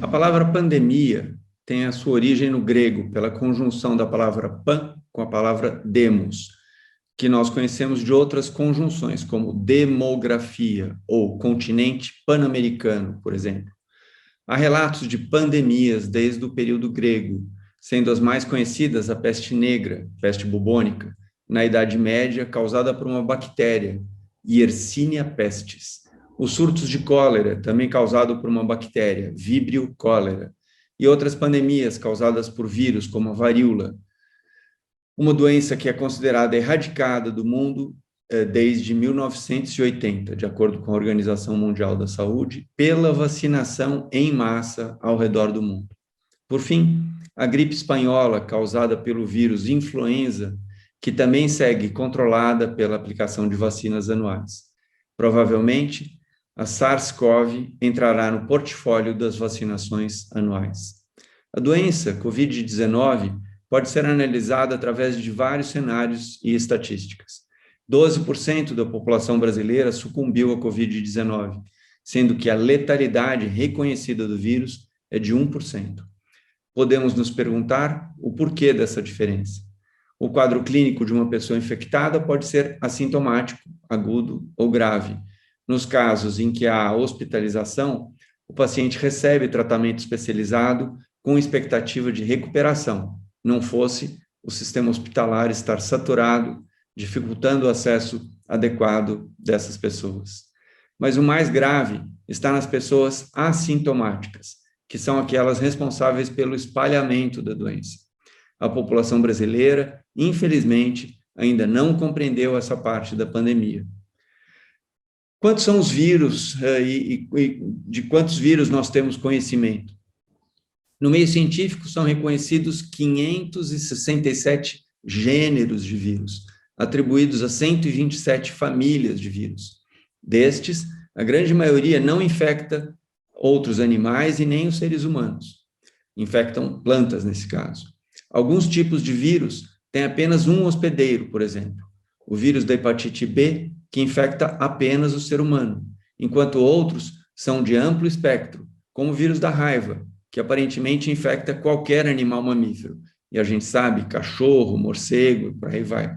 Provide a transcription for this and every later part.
A palavra pandemia tem a sua origem no grego, pela conjunção da palavra pan com a palavra demos, que nós conhecemos de outras conjunções, como demografia ou continente pan-americano, por exemplo. Há relatos de pandemias desde o período grego, sendo as mais conhecidas a peste negra, peste bubônica, na Idade Média, causada por uma bactéria, Yersinia pestis. Os surtos de cólera, também causado por uma bactéria, Vibrio cólera, e outras pandemias causadas por vírus, como a varíola, uma doença que é considerada erradicada do mundo desde 1980, de acordo com a Organização Mundial da Saúde, pela vacinação em massa ao redor do mundo. Por fim, a gripe espanhola, causada pelo vírus influenza, que também segue controlada pela aplicação de vacinas anuais. Provavelmente, a SARS-CoV entrará no portfólio das vacinações anuais. A doença, Covid-19, pode ser analisada através de vários cenários e estatísticas. 12% da população brasileira sucumbiu à Covid-19, sendo que a letalidade reconhecida do vírus é de 1%. Podemos nos perguntar o porquê dessa diferença. O quadro clínico de uma pessoa infectada pode ser assintomático, agudo ou grave. Nos casos em que há hospitalização, o paciente recebe tratamento especializado com expectativa de recuperação, não fosse o sistema hospitalar estar saturado, dificultando o acesso adequado dessas pessoas. Mas o mais grave está nas pessoas assintomáticas, que são aquelas responsáveis pelo espalhamento da doença. A população brasileira, infelizmente, ainda não compreendeu essa parte da pandemia. Quantos são os vírus e de quantos vírus nós temos conhecimento? No meio científico, são reconhecidos 567 gêneros de vírus, atribuídos a 127 famílias de vírus. Destes, a grande maioria não infecta outros animais e nem os seres humanos. Infectam plantas, nesse caso. Alguns tipos de vírus têm apenas um hospedeiro, por exemplo. O vírus da hepatite B, que infecta apenas o ser humano, enquanto outros são de amplo espectro, como o vírus da raiva, que aparentemente infecta qualquer animal mamífero. E a gente sabe, cachorro, morcego, e por aí vai.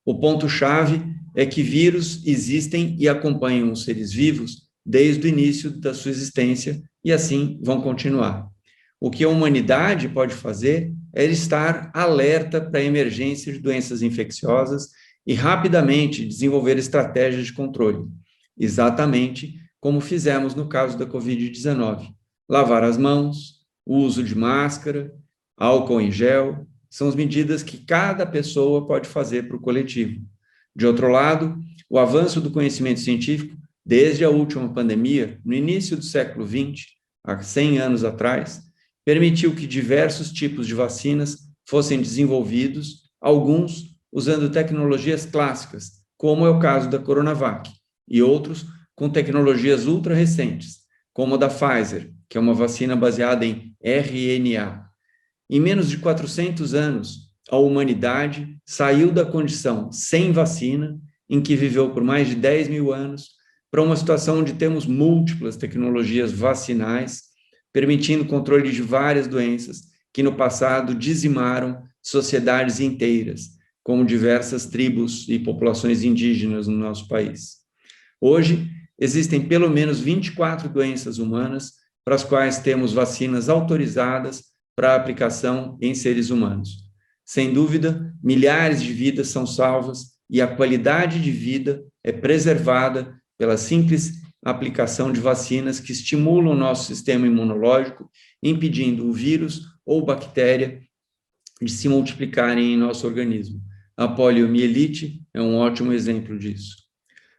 O ponto-chave é que vírus existem e acompanham os seres vivos desde o início da sua existência e assim vão continuar. O que a humanidade pode fazer é estar alerta para a emergência de doenças infecciosas e rapidamente desenvolver estratégias de controle, exatamente como fizemos no caso da Covid-19. Lavar as mãos, o uso de máscara, álcool em gel, são as medidas que cada pessoa pode fazer para o coletivo. De outro lado, o avanço do conhecimento científico, desde a última pandemia, no início do século XX, há 100 anos atrás, permitiu que diversos tipos de vacinas fossem desenvolvidos, alguns usando tecnologias clássicas, como é o caso da Coronavac, e outros com tecnologias ultra recentes, como a da Pfizer, que é uma vacina baseada em RNA. Em menos de 400 anos, a humanidade saiu da condição sem vacina, em que viveu por mais de 10 mil anos, para uma situação onde temos múltiplas tecnologias vacinais, permitindo o controle de várias doenças que no passado dizimaram sociedades inteiras, como diversas tribos e populações indígenas no nosso país. Hoje, existem pelo menos 24 doenças humanas para as quais temos vacinas autorizadas para aplicação em seres humanos. Sem dúvida, milhares de vidas são salvas e a qualidade de vida é preservada pela simples aplicação de vacinas que estimulam o nosso sistema imunológico, impedindo o vírus ou bactéria de se multiplicarem em nosso organismo. A poliomielite é um ótimo exemplo disso.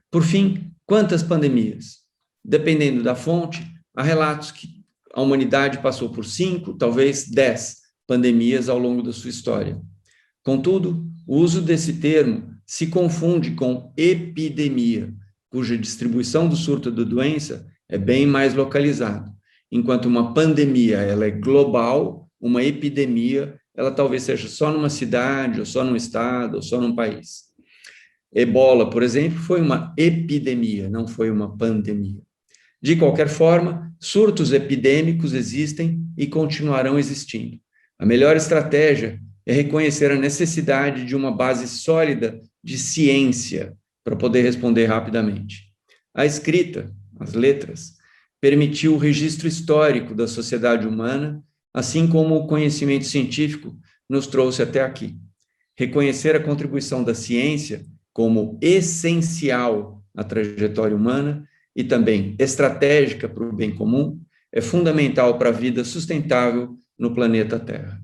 Por fim, quantas pandemias? Dependendo da fonte, há relatos que a humanidade passou por 5, talvez 10 pandemias ao longo da sua história. Contudo, o uso desse termo se confunde com epidemia, cuja distribuição do surto da doença é bem mais localizada. Enquanto uma pandemia ela é global, uma epidemia ela talvez seja só numa cidade, ou só num estado, ou só num país. Ebola, por exemplo, foi uma epidemia, não foi uma pandemia. De qualquer forma, Surtos epidêmicos existem e continuarão existindo. A melhor estratégia é reconhecer a necessidade de uma base sólida de ciência para poder responder rapidamente. A escrita, as letras, permitiu o registro histórico da sociedade humana, assim como o conhecimento científico nos trouxe até aqui. Reconhecer a contribuição da ciência como essencial na trajetória humana e também estratégica para o bem comum é fundamental para a vida sustentável no planeta Terra.